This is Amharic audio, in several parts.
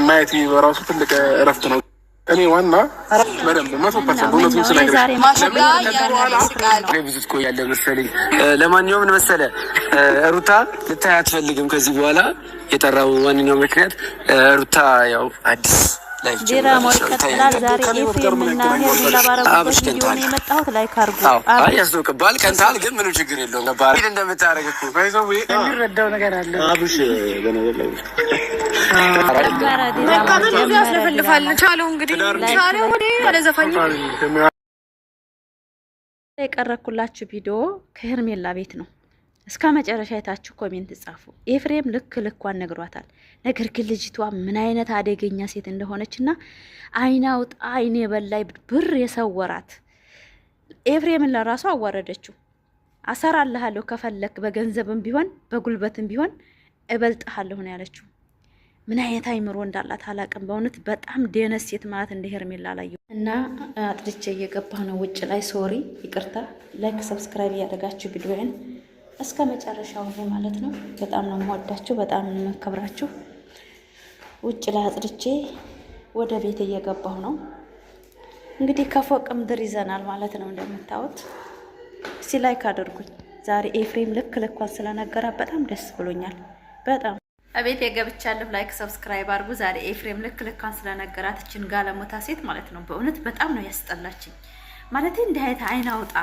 ማየት በራሱ ትልቅ እረፍት ነው። እኔ ዋና በደንብ 100% እውነቱን ስለነገርኩህ ብዙ ትቆያለህ መሰለኝ። ለማንኛውም ምን መሰለህ ሩታ ልታይ አትፈልግም ከዚህ በኋላ የጠራው ዋንኛው ምክንያት ሩታ ያው አዲስ ላይፍ ዲራማው ይቀጥላል። ዛሬ ኤፍሬም እና ሄርሜላ ባረጉበት ቪዲዮ ነው የመጣሁት። ላይክ አድርጉ። ያስደውቅባል ከንታል ግን ምንም ችግር የለውም። ነበር እንደምታረግ እኮ ባይዘው የሚረዳው ነገር አለ። አብሽ በነገር ላይ የቀረኩላችሁ ቪዲዮ ከሄርሜላ ቤት ነው። እስከ መጨረሻ የታችሁ ኮሜንት ጻፉ። ኤፍሬም ልክ ልኳን ነግሯታል። ነገር ግን ልጅቷ ምን አይነት አደገኛ ሴት እንደሆነችና አይና ውጣ አይኔ በላይ ብር የሰወራት ኤፍሬምን ለራሱ አዋረደችው። አሰራልሃለሁ ከፈለክ በገንዘብም ቢሆን በጉልበትም ቢሆን እበልጥሃለሁ ነው ያለችው። ምን አይነት አይምሮ እንዳላት አላቅም። በእውነት በጣም ደነስ ሴት ማለት እንደ ሄርሜላ ላይ እና አጥልቼ እየገባ ነው ውጭ ላይ ሶሪ ይቅርታ። ላይክ ሰብስክራይብ እያደረጋችሁ ቪዲዮን እስከ መጨረሻው ነው ማለት ነው። በጣም ነው የምወዳችሁ፣ በጣም ነው የማከብራችሁ። ውጭ ላይ አጥልቼ ወደ ቤት እየገባሁ ነው። እንግዲህ ከፎቅ ምድር ይዘናል ማለት ነው እንደምታዩት። እስቲ ላይክ አድርጉኝ። ዛሬ ኤፍሬም ልክ ልኳን ስለነገራ በጣም ደስ ብሎኛል። በጣም አቤት የገብቻለሁ። ላይክ ሰብስክራይብ አድርጉ። ዛሬ ኤፍሬም ልክ ልኳን ስለነገራት እችን ጋለሞታ ሴት ማለት ነው በእውነት በጣም ነው ያስጠላችኝ። ማለት እንዲህ አይነት አይን አውጣ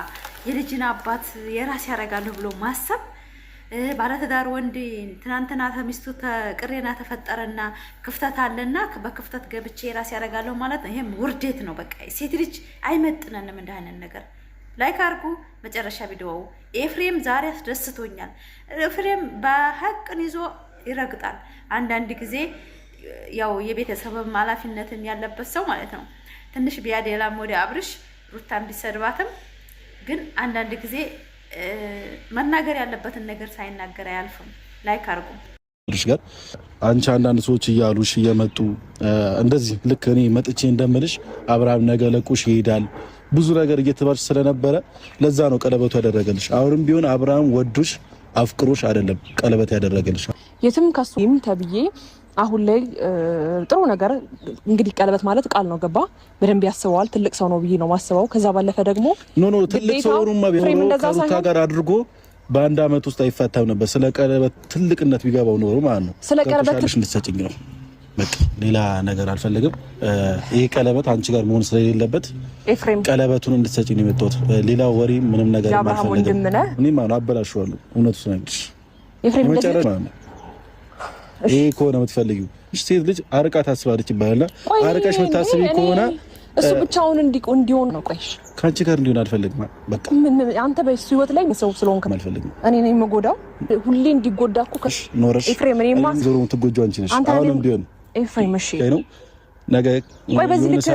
የልጅን አባት የራስ ያደርጋለሁ ብሎ ማሰብ ባለትዳር ወንድ ትናንትና ተሚስቱ ቅሬና ተፈጠረና ክፍተት አለና በክፍተት ገብቼ የራስ ያደርጋለሁ ማለት ነው። ይሄም ውርዴት ነው። በቃ ሴት ልጅ አይመጥነንም እንደ አይነት ነገር። ላይክ አድርጉ። መጨረሻ ቪዲዮው ኤፍሬም ዛሬ አስደስቶኛል። ኤፍሬም በሐቅን ይዞ ይረግጣል። አንዳንድ ጊዜ ያው የቤተሰብም ኃላፊነትም ያለበት ሰው ማለት ነው። ትንሽ ቢያደላም ወደ አብርሽ ሩታን ቢሰድባትም ግን አንዳንድ ጊዜ መናገር ያለበትን ነገር ሳይናገር አያልፍም። ላይክ አድርጉ። ጋር አንቺ አንዳንድ ሰዎች እያሉሽ እየመጡ እንደዚህ ልክ እኔ መጥቼ እንደምልሽ አብርሃም ነገ ለቁሽ ይሄዳል ብዙ ነገር እየተባልሽ ስለነበረ ለዛ ነው ቀለበቱ ያደረገልሽ። አሁንም ቢሆን አብርሃም ወዱሽ አፍቅሮሽ አይደለም ቀለበት ያደረገልሽ። የትም ከሱም ተብዬ አሁን ላይ ጥሩ ነገር እንግዲህ ቀለበት ማለት ቃል ነው። ገባ በደንብ ያስበዋል። ትልቅ ሰው ነው ብዬ ነው ማስበው። ከዛ ባለፈ ደግሞ ኖ ትልቅ ሰው ሩማ ቢሆን ከሩታ ጋር አድርጎ በአንድ አመት ውስጥ አይፋታም ነበር። ስለ ቀለበት ትልቅነት ቢገባው ኖሮ ማለት ነው። ስለ ቀለበት እንድትሰጪኝ ነው በቃ ሌላ ነገር አልፈልግም። ይሄ ቀለበት አንቺ ጋር መሆን ስለሌለበት ኤፍሬም ቀለበቱን እንድትሰጪኝ ነው የመጣሁት። ሌላ ወሬ ምንም ነገር አልፈልግም። እኔ ማለት አበላሽዋለሁ። እውነቱ ስለነግርሽ ኤፍሬም ይሄ ከሆነ የምትፈልጊው ሴት ልጅ አርቃ ታስባለች ይባላል። አርቃሽ የምታስቢ ከሆነ እሱ ብቻውን እንዲሆን ነው። ቆይሽ ካንቺ ጋር እንዲሆን አልፈልግም። በቃ አንተ በሱ ህይወት ላይ ሰው ስለሆንክ አልፈልግም። እኔ ነኝ የምጎዳው ሁሌ እንዲጎዳ እኮ ከሽ ኖርሽ ኤፍሬም እኔማ ዞሮ የምትጎጂው አንቺ ነሽ። አሁንም ቢሆን ኤፍሬም እሺ ነው ነገ ወይ በዚህ ልክ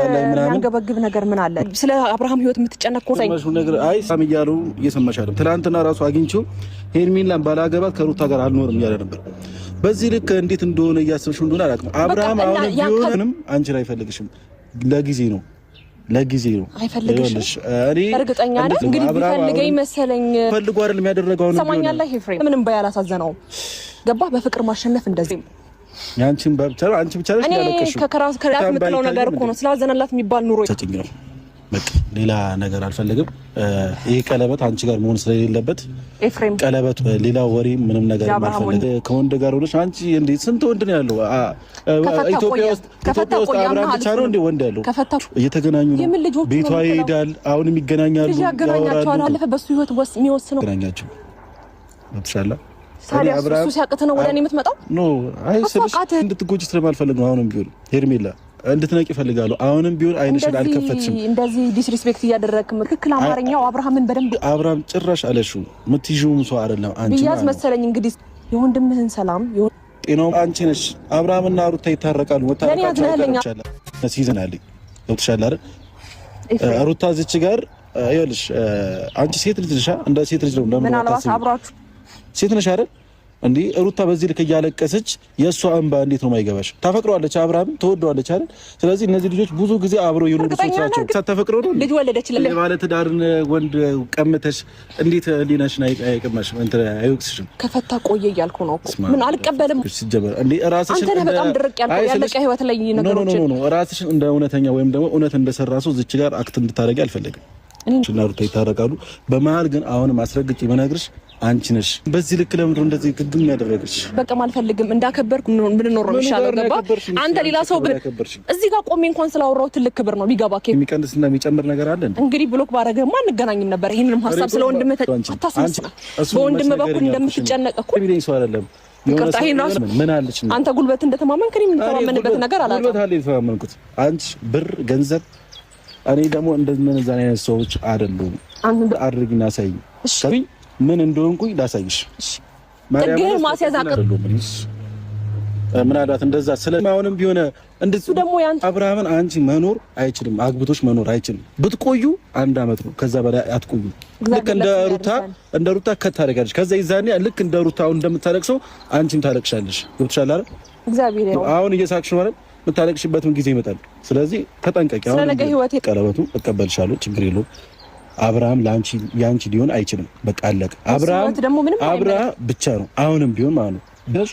ያንገበግብ ነገር ምን አለ? ስለ አብርሃም ህይወት የምትጨነቅ እኮ ነገር አይ ሳም እያሉ እየሰማሽ አይደል? ትናንትና ራሱ አግኝቼው ሄርሜላን ባላገባት ከሩታ ጋር አልኖርም እያለ ነበር። በዚህ ልክ እንዴት እንደሆነ እያሰብሽው እንደሆነ አላውቅም። አብርሃም አሁን ቢሆንም አንቺን አይፈልግሽም። ለጊዜ ነው አይፈልግሽ። እኔ እርግጠኛ ነኝ እንግዲህ ቢፈልገኝ መሰለኝ ፈልጎ አይደለም ያደረገው ነው። ሰማኛለህ ኤፍሬም ምንም ባያላሳዘነው ገባ። በፍቅር ማሸነፍ እንደዚህ ያንቺን ባብቻው አንቺ ብቻ ነሽ ያለቀሽው። ከከራስ ከራስ ምትለው ነገር እኮ ነው ስላዘነላት የሚባል ኑሮ ሰጭኝ ነው በቃ ሌላ ነገር አልፈልግም። ይሄ ቀለበት አንቺ ጋር መሆን ስለሌለበት ኤፍሬም ቀለበት ሌላ ወሬ ምንም ነገር ማፈልግ ከወንድ ጋር ሆነሽ አንቺ እንዴ ስንት ወንድ ነው ያለው ኢትዮጵያ ውስጥ አብርሃም ብቻ ነው እንዴ ወንድ ያለው? እየተገናኙ ነው ቤቷ ይሄዳል አሁንም ይገናኛሉ ያወራሉ። አለፈ በሱ ህይወት የሚወስነው ገናኛቸው ወጥሻላ ታዲያ እሱ ሲያቅት ነው ወደ እኔ የምትመጣው? ኖ አይ ስልሽ እንድትጎጂ ስለማልፈልግ ነው። አሁንም ቢሆን ሄርሜላ እንድትነቂ ፈልጋለሁ። አሁንም ቢሆን አይንሽን አልከፈትሽም። እንደዚህ ዲስሪስፔክት እያደረግክ ትክክል አማርኛው አብርሃምን በደንብ አብርሃም ጭራሽ አለሽው ምትይዥውም ሰው አይደለም አንቺ ቢያዝ መሰለኝ። እንግዲህ የወንድምህን ሰላም ጤናው አንቺ ነሽ። አብርሃምና ሩታ ይታረቃሉ። ወታረቃቸው ሲዘናልኝ ወጥሻላ አይደል? ሩታ እዚች ጋር ይኸውልሽ አንቺ ሴት ልጅ ነሽ። እንደ ሴት ልጅ ነው እንደምን ምናልባት አብራችሁ ሴት ነሽ አይደል? እንዴ ሩታ በዚህ ልክ እያለቀሰች የሷ እንባ እንዴት ነው ማይገባሽ? ታፈቅረዋለች፣ አብርሃም ተወደዋለች አይደል? ስለዚህ እነዚህ ልጆች ብዙ ጊዜ አብረው የኖሩ ሰዎች ናቸው። ተፈቅረው ነው ልጅ ወለደች ለለ ባለ ትዳርን ወንድ ቀምተሽ እንዴት ሊናሽን አይቀማሽም? እንት አይወቅስሽም? ከፈታ ቆየ እያልኩ ነው እኮ ምን አልቀበልም ሲጀመር እንዴ ራስሽን አንተ በጣም ድርቅ ያልከው ያለቀ ህይወት ላይ ነገሮች ነው ራስሽን እንደ እውነተኛ ወይም ደግሞ እውነት እንደሰራ ሰው እዚች ጋር አክት እንድታረጊ አልፈልግም። እና ሩታ ይታረቃሉ። በመሀል ግን አሁንም አስረግጬ መነግርሽ አንቺ ነሽ በዚህ ልክ ለምንድነው እንደዚህ ግድም ያደረግሽ? በቃ ማልፈልግም እንዳከበርኩ ምን ኖር ነው ይሻላል። ገባ አንተ ሌላ ሰው እዚህ ጋር ቆሜ እንኳን ስላወራው ትልቅ ክብር ነው ቢገባ የሚቀንስና የሚጨምር ነገር አለ እንግዲህ ብሎክ ባረገማ እንገናኝም ነበር። ይሄንንም ሐሳብ ስለ ወንድም አታስመስል። በወንድም በኩል እንደምትጨነቅ እኮ ቢለኝ ሰው አይደለም። ይቅርታ ይሄን ራሱ ምን አለች አንተ ጉልበት እንደተማመንክ እኔ ምን ተማመንበት ነገር አላውቅም። ጉልበት አለ የተማመንኩት አንቺ ብር ገንዘብ እኔ ደግሞ እንደነዛ አይነት ሰዎች አይደሉም። አንተ አድርጊና ሳይ እሺ ምን እንደሆንኩኝ ላሳይሽ። ማርያም ማስያዝ አቀርሉም ምናልባት እንደዛ ስለማይሆንም ቢሆን እንደዚህ ደግሞ ያንተ አብርሃምን አንቺ መኖር አይችልም፣ አግብቶሽ መኖር አይችልም። ብትቆዩ 1 አመት ነው፣ ከዛ በላይ አትቆዩ። ልክ እንደ ሩታ ከታረጋለሽ። ከዛ ይዛኔ ልክ እንደ ሩታ አሁን እንደምታለቅሰው አንቺም ታለቅሻለሽ። ገብቶሻል አይደል? እግዚአብሔር ነው አሁን እየሳቅሽ ነው አይደል? የምታለቅሽበትም ጊዜ ይመጣል። ስለዚህ ተጠንቀቂ። አሁን ስለነገ ህይወት ቀለበቱ እቀበልሻለሁ፣ ችግር የለውም። አብርሃም ያንቺ ሊሆን አይችልም። በቃ አለቀ። አብርሃም ብቻ ነው አሁንም ቢሆን ማለት ነው።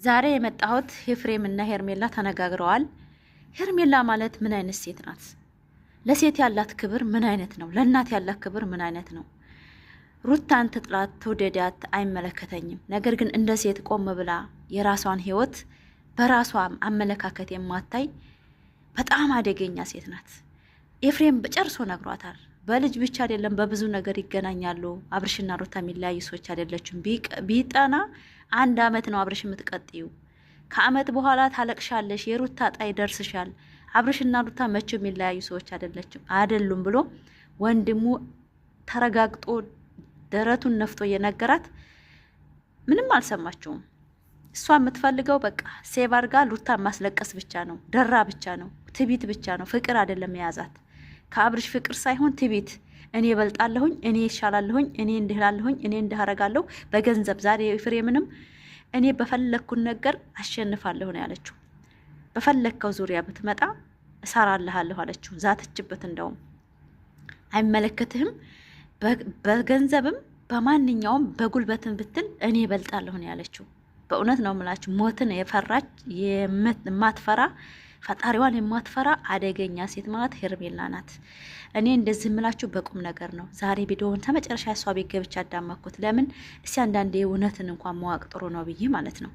ዛሬ የመጣሁት ኤፍሬም እና ሄርሜላ ተነጋግረዋል። ሄርሜላ ማለት ምን አይነት ሴት ናት? ለሴት ያላት ክብር ምን አይነት ነው? ለእናት ያላት ክብር ምን አይነት ነው? ሩታን ትጥላት ትውደዳት አይመለከተኝም። ነገር ግን እንደ ሴት ቆም ብላ የራሷን ህይወት በራሷ አመለካከት የማታይ በጣም አደገኛ ሴት ናት። ኤፍሬም በጨርሶ ነግሯታል። በልጅ ብቻ አይደለም በብዙ ነገር ይገናኛሉ። አብርሽና ሩታ የሚለያዩ ሰዎች አይደለችም። ቢጠና 1 አመት ነው አብርሽ የምትቀጥዩ። ከአመት በኋላ ታለቅሻለሽ፣ የሩታ ጣይ ደርስሻል። አብርሽና ሩታ መቼም የሚለያዩ ሰዎች አይደሉም ብሎ ወንድሙ ተረጋግጦ ደረቱን ነፍቶ እየነገራት ምንም አልሰማችውም። እሷ የምትፈልገው በቃ ሴቭ አድርጋ ሩታ ማስለቀስ ብቻ ነው፣ ደራ ብቻ ነው፣ ትቢት ብቻ ነው። ፍቅር አይደለም የያዛት ከአብርሽ ፍቅር ሳይሆን ትቢት። እኔ እበልጣለሁኝ፣ እኔ ይሻላለሁኝ፣ እኔ እንድህላለሁኝ፣ እኔ እንድሃረጋለሁ በገንዘብ ዛሬ ኤፍሬምንም እኔ በፈለግኩን ነገር አሸንፋለሁ ነው ያለችው። በፈለግከው ዙሪያ ብትመጣ እሰራልሃለሁ አለችው። ዛተችበት። እንደውም አይመለከትህም፣ በገንዘብም በማንኛውም በጉልበትን ብትል እኔ እበልጣለሁ ነው ያለችው። በእውነት ነው የምላችሁ ሞትን የፈራች የማትፈራ ፈጣሪዋን የማትፈራ አደገኛ ሴት ማለት ሄርሜላ ናት። እኔ እንደዚህ የምላችሁ በቁም ነገር ነው። ዛሬ ቪዲዮውን ተመጨረሻ እሷ ቤት ገብቼ አዳመኩት። ለምን እስኪ አንዳንዴ እውነትን እንኳን ማወቅ ጥሩ ነው ብዬ ማለት ነው።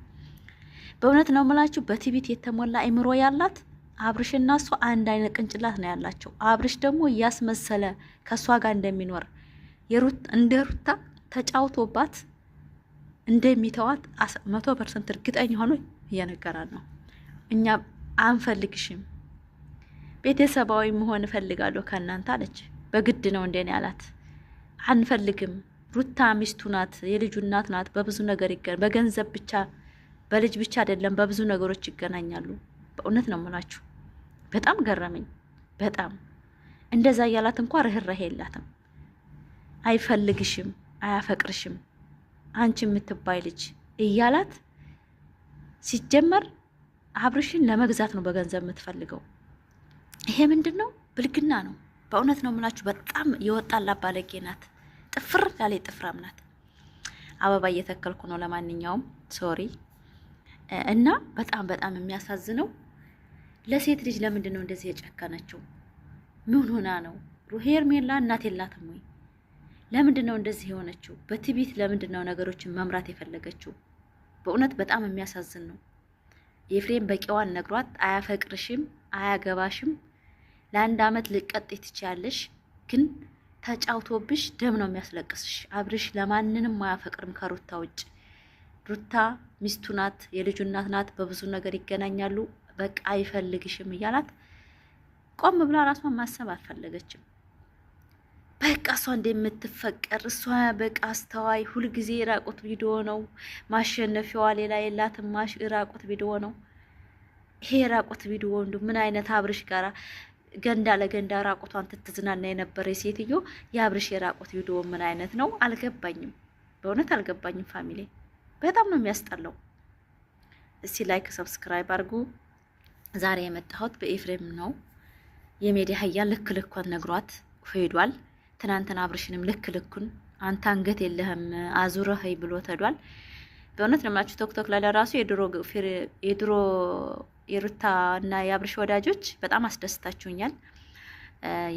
በእውነት ነው የምላችሁ በትዕቢት የተሞላ አይምሮ ያላት አብርሽና እሷ አንድ አይነት ቅንጭላት ነው ያላቸው። አብርሽ ደግሞ እያስመሰለ ከእሷ ጋር እንደሚኖር እንደ ሩታ ተጫውቶባት እንደሚተዋት 100% እርግጠኛ ሆኖ እየነገራን ነው። እኛ አንፈልግሽም፣ ቤተሰባዊ መሆን እፈልጋለሁ ከእናንተ አለች። በግድ ነው እንደኔ አላት። አንፈልግም፣ ሩታ ሚስቱ ናት፣ የልጁ እናት ናት። በብዙ ነገር በገንዘብ ብቻ በልጅ ብቻ አይደለም በብዙ ነገሮች ይገናኛሉ። በእውነት ነው የምላችሁ በጣም ገረመኝ። በጣም እንደዛ እያላት እንኳን ርህራሄ የላትም። አይፈልግሽም፣ አያፈቅርሽም አንቺ የምትባይ ልጅ እያላት ሲጀመር አብርሽን ለመግዛት ነው በገንዘብ የምትፈልገው። ይሄ ምንድነው? ብልግና ነው። በእውነት ነው የምላችሁ በጣም የወጣላት ባለጌ ናት። ጥፍር ያለ ጥፍራም ናት። አበባ እየተከልኩ ነው። ለማንኛውም ሶሪ እና በጣም የሚያሳዝነው ለሴት ልጅ ለምንድን ነው እንደዚህ የጨከነችው? ምን ሆና ነው? ሄርሜላ እናት የላትም ወይ? ለምንድን ነው እንደዚህ የሆነችው? በትዕቢት ለምንድን ነው ነገሮችን መምራት የፈለገችው? በእውነት በጣም የሚያሳዝን ነው። ኤፍሬም በቂዋን ነግሯት አያፈቅርሽም፣ አያገባሽም፣ ለ1 አመት ልቀጥይ ትችያለሽ፣ ግን ተጫውቶብሽ ደም ነው የሚያስለቅስሽ። አብርሽ ለማንንም አያፈቅርም ከሩታ ውጭ። ሩታ ሚስቱ ናት፣ የልጁ እናት ናት፣ በብዙ ነገር ይገናኛሉ። በቃ አይፈልግሽም እያላት ቆም ብላ ራሷን ማሰብ አልፈለገችም። በቃ እሷ እንደምትፈቀር እሷ በቃ አስተዋይ፣ ሁልጊዜ ራቁት ቪዲዮ ነው ማሸነፊያዋ፣ ሌላ የላትም። ራቁት ቪዲዮ ነው ይሄ ራቁት ቪዲዮ። ምን አይነት አብርሽ ጋራ ገንዳ ለገንዳ ራቁቷን ትትዝናና የነበረ ሴትዮ የአብርሽ የራቁት ቪዲዮ ምን አይነት ነው? አልገባኝም። በእውነት አልገባኝም። ፋሚሊ በጣም ነው የሚያስጠላው። እስቲ ላይክ ሰብስክራይብ አድርጉ። ዛሬ የመጣሁት በኤፍሬም ነው። የሜዲ አህያ ልክ ልኳን ነግሯት ሄዷል። ትናንትና አብርሽንም ልክ ልኩን አንተ አንገት የለህም አዙረህ ብሎ ተዷል። በእውነት ነው የምላችሁ ቶክቶክ ላይ ለራሱ የድሮ የሩታ እና የአብርሽ ወዳጆች በጣም አስደስታችሁኛል።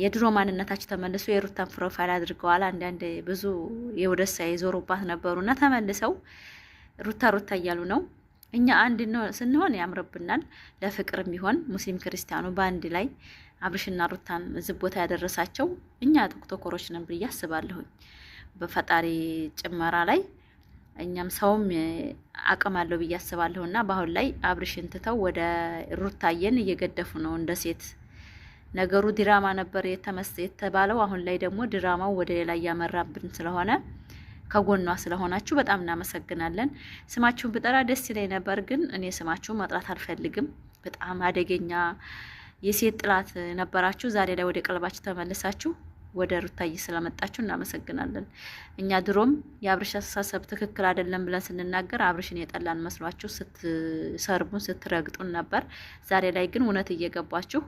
የድሮ ማንነታቸው ተመልሶ የሩታን ፕሮፋይል አድርገዋል። አንዳንድ ብዙ የወደሳ የዞሩባት ነበሩና ተመልሰው ሩታ ሩታ እያሉ ነው። እኛ አንድ ነው ስንሆን ያምርብናል። ለፍቅርም ቢሆን ሙስሊም ክርስቲያኑ በአንድ ላይ አብርሽና ሩታን እዚህ ቦታ ያደረሳቸው እኛ ቲክቶከሮች ነን ብዬ አስባለሁኝ። በፈጣሪ ጭመራ ላይ እኛም ሰውም አቅም አለው ብዬ አስባለሁና በአሁን ላይ አብርሽን ትተው ወደ ሩታየን እየገደፉ ነው እንደ ሴት። ነገሩ ድራማ ነበር የተባለው። አሁን ላይ ደግሞ ድራማው ወደ ሌላ እያመራብን ስለሆነ ከጎኗ ስለሆናችሁ በጣም እናመሰግናለን። ስማችሁን ብጠራ ደስ ይለኝ ነበር፣ ግን እኔ ስማችሁን መጥራት አልፈልግም። በጣም አደገኛ የሴት ጥላት ነበራችሁ። ዛሬ ላይ ወደ ቀልባችሁ ተመልሳችሁ ወደ ሩታዬ ስለመጣችሁ እናመሰግናለን። እኛ ድሮም የአብርሽ አስተሳሰብ ትክክል አይደለም ብለን ስንናገር አብርሽን የጠላን መስሏችሁ ስትሰርቡን ስትረግጡን ነበር። ዛሬ ላይ ግን እውነት እየገባችሁ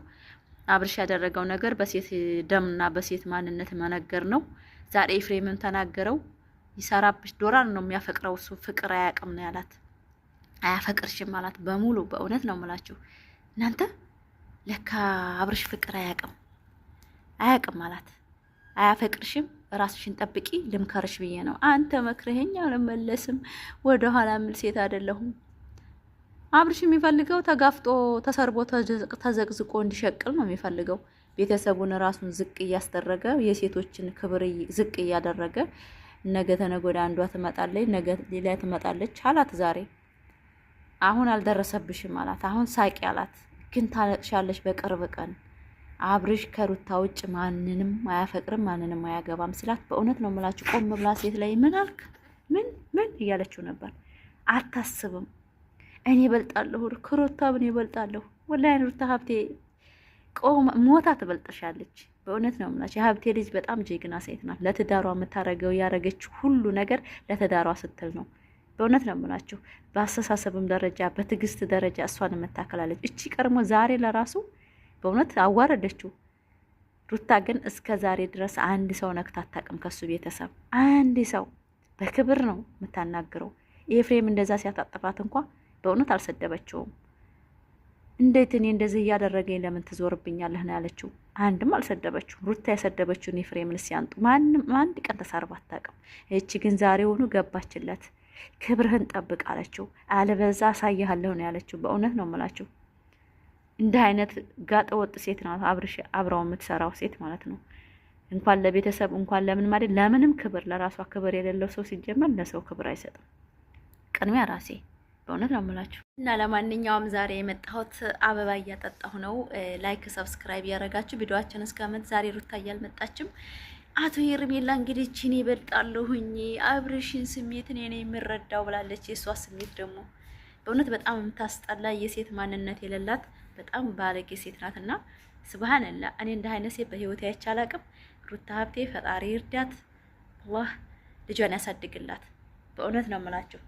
አብርሽ ያደረገው ነገር በሴት ደምና በሴት ማንነት መነገር ነው። ዛሬ ኤፍሬምም ተናገረው። ይሰራብሽ ዶላር ነው የሚያፈቅረው እሱ ፍቅር አያውቅም ነው ያላት። አያፈቅርሽም አላት በሙሉ። በእውነት ነው የምላችሁ እናንተ ለካ አብርሽ ፍቅር አያውቅም አላት። አያፈቅርሽም፣ ራስሽን ጠብቂ ልምከርሽ ብዬ ነው። አንተ መክረኸኝ አልመለስም፣ ወደ ኋላ ምል ሴት አይደለሁም። አብርሽ የሚፈልገው ተጋፍጦ ተሰርቦ ተዘቅዝቆ እንዲሸቅል ነው የሚፈልገው። ቤተሰቡን ራሱን ዝቅ እያስደረገ የሴቶችን ክብር ዝቅ እያደረገ ነገ ተነገ ወዲያ አንዷ ትመጣለች፣ ነገ ሌላ ትመጣለች አላት። ዛሬ አሁን አልደረሰብሽም አላት። አሁን ሳቂ አላት። ግን ታለቅሻለሽ በቅርብ ቀን። አብርሽ ከሩታ ውጭ ማንንም አያፈቅርም ማንንም አያገባም ስላት በእውነት ነው የምላችሁ ቆም ብላ ሴት ላይ ምን አልክ ምን እያለችው ነበር። አታስብም እኔ እበልጣለሁ ከሩታ ምን እበልጣለሁ። ወላሂ ሩታ ሀብቴ ሞታ ትበልጥሻለች። በእውነት ነው የምላችሁ የሀብቴ ልጅ በጣም ጀግና ሴት ናት። ለትዳሯ የምታረገው ያረገችው ሁሉ ነገር ለትዳሯ ስትል ነው። በእውነት ነው የምላችሁ በአስተሳሰብም ደረጃ በትዕግስት ደረጃ እሷን የምታከላለች። እቺ ቀርሞ ዛሬ ለራሱ በእውነት አዋረደችው። ሩታ ግን እስከ ዛሬ ድረስ አንድ ሰው ነክታ አታውቅም። ከሱ ቤተሰብ አንድ ሰው በክብር ነው የምታናግረው። ኤፍሬም እንደዛ ሲያጣጥፋት እንኳ በእውነት አልሰደበችውም። እንዴት እኔ እንደዚህ እያደረገኝ ለምን ትዞርብኛለህ ነው ያለችው። አንድም አልሰደበችው። ሩታ የሰደበችውን ኤፍሬምን ሲያንጡ ማንም አንድ ቀን ተሳርባ አታውቅም። እቺ ግን ዛሬውኑ ገባችለት። ክብርህን ጠብቅ አለችው። አለበዛ አሳይሃለሁ ነው ያለችው። በእውነት ነው የምላችሁ እንደ አይነት ጋጠ ወጥ ሴት ናት አብርሽ አብራው የምትሰራው ሴት ማለት ነው። እንኳን ለቤተሰብ እንኳን ለምን ማለት ለምንም ክብር ለራሷ ክብር የሌለው ሰው ሲጀመር ለሰው ክብር አይሰጥም። ቅድሚያ ራሴ በእውነት ነው የምላችሁ። እና ለማንኛውም ዛሬ የመጣሁት አበባ እያጠጣሁ ነው። ላይክ ሰብስክራይብ ያደረጋችሁ ቪዲዮአችን እስከመት ዛሬ ሩታ እያልመጣችም አቶ ሄርሜላ እንግዲህ ቺኒ ይበልጣለሁኝ አብርሽን ስሜት እኔ ነኝ የምረዳው ብላለች። የሷ ስሜት ደግሞ በእውነት በጣም የምታስጠላ የሴት ማንነት የሌላት በጣም ባለጌ ሴት ናትና ስብሃንላ እኔ እንደ አይነት ሴት በህይወቴ አይቼ አላቅም። ሩታ ሀብቴ ፈጣሪ ይርዳት፣ አላህ ልጇን ያሳድግላት። በእውነት ነው የምላችሁ።